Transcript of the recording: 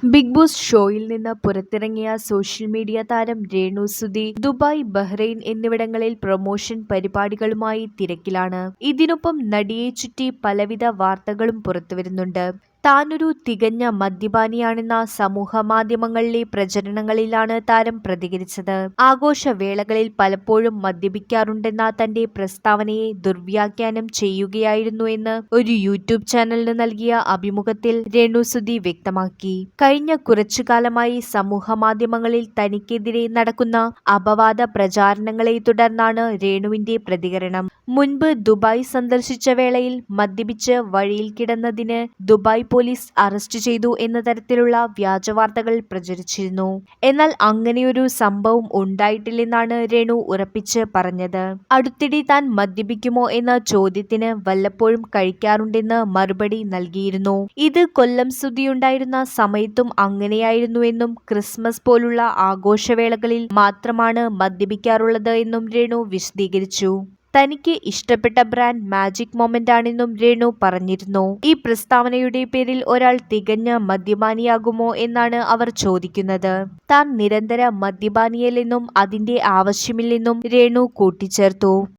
Big boss ഷോയിൽ നിന്ന് പുറത്തിറങ്ങിയ സോഷ്യൽ മീഡിയ താരം രേണു സുധി ദുബായ്, ബഹ്റൈൻ എന്നിവിടങ്ങളിൽ പ്രൊമോഷൻ പരിപാടികളുമായി തിരക്കിലാണ്. ഇതിനൊപ്പം നടിയെ ചുറ്റി പലവിധ വാർത്തകളും പുറത്തുവരുന്നുണ്ട്. താനൊരു തികഞ്ഞ മദ്യപാനിയാണെന്ന സമൂഹമാധ്യമങ്ങളിലെ പ്രചരണങ്ങളിലാണ് താരം പ്രതികരിച്ചത്. ആഘോഷവേളകളിൽ പലപ്പോഴും മദ്യപിക്കാറുണ്ടെന്ന തന്റെ പ്രസ്താവനയെ ദുർവ്യാഖ്യാനം ചെയ്യുകയായിരുന്നു എന്ന് ഒരു യൂട്യൂബ് ചാനലിന് നൽകിയ അഭിമുഖത്തിൽ രേണു സുധി വ്യക്തമാക്കി. കഴിഞ്ഞ കുറച്ചുകാലമായി സമൂഹമാധ്യമങ്ങളിൽ തനിക്കെതിരെ നടക്കുന്ന അപവാദ പ്രചാരണങ്ങളെ തുടർന്നാണ് രേണുവിന്റെ പ്രതികരണം. മുൻപ് ദുബായ് സന്ദർശിച്ച വേളയിൽ മദ്യപിച്ച് വഴിയിൽ കിടന്നതിന് ദുബായ് പോലീസ് അറസ്റ്റ് ചെയ്തു എന്ന തരത്തിലുള്ള വ്യാജവാർത്തകൾ പ്രചരിച്ചിരുന്നു. എന്നാൽ അങ്ങനെയൊരു സംഭവം ഉണ്ടായിട്ടില്ലെന്നാണ് രേണു ഉറപ്പിച്ച് പറഞ്ഞത്. അടുത്തിടെ താൻ മദ്യപിക്കുമോ എന്ന ചോദ്യത്തിന് വല്ലപ്പോഴും കഴിക്കാറുണ്ടെന്ന് മറുപടി നൽകിയിരുന്നു. ഇത് കൊല്ലം സുധിയുണ്ടായിരുന്ന സമയത്തും അങ്ങനെയായിരുന്നുവെന്നും ക്രിസ്മസ് പോലുള്ള ആഘോഷവേളകളിൽ മാത്രമാണ് മദ്യപിക്കാറുള്ളത് എന്നും രേണു വിശദീകരിച്ചു. തനിക്ക് ഇഷ്ടപ്പെട്ട ബ്രാൻഡ് മാജിക് മൊമെന്റ് ആണെന്നും രേണു പറഞ്ഞിരുന്നു. ഈ പ്രസ്താവനയുടെ പേരിൽ ഒരാൾ തികഞ്ഞ മദ്യപാനിയാകുമോ എന്നാണ് അവർ ചോദിക്കുന്നത്. താൻ നിരന്തര മദ്യപാനിയല്ലെന്നും അതിന്റെ ആവശ്യമില്ലെന്നും രേണു കൂട്ടിച്ചേർത്തു.